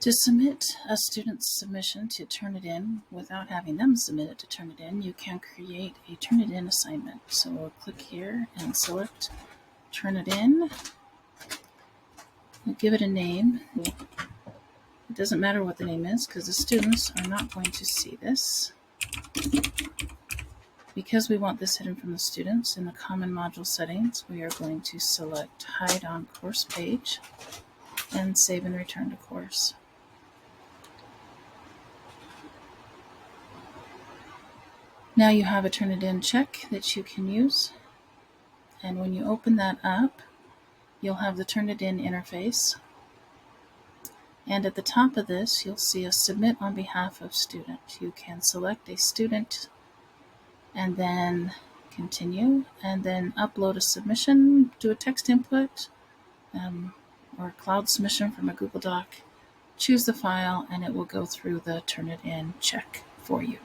To submit a student's submission to Turnitin without having them submit it to Turnitin, you can create a Turnitin assignment. So we'll click here and select Turnitin. We'll give it a name. It doesn't matter what the name is because the students are not going to see this. Because we want this hidden from the students, in the common module settings, we are going to select Hide on Course Page and save and return to course. Now you have a Turnitin check that you can use, and when you open that up, you'll have the Turnitin interface, and at the top of this you'll see a Submit on behalf of student. You can select a student and then continue, and then upload a submission, do a text input, or a cloud submission from a Google Doc. Choose the file and it will go through the Turnitin check for you.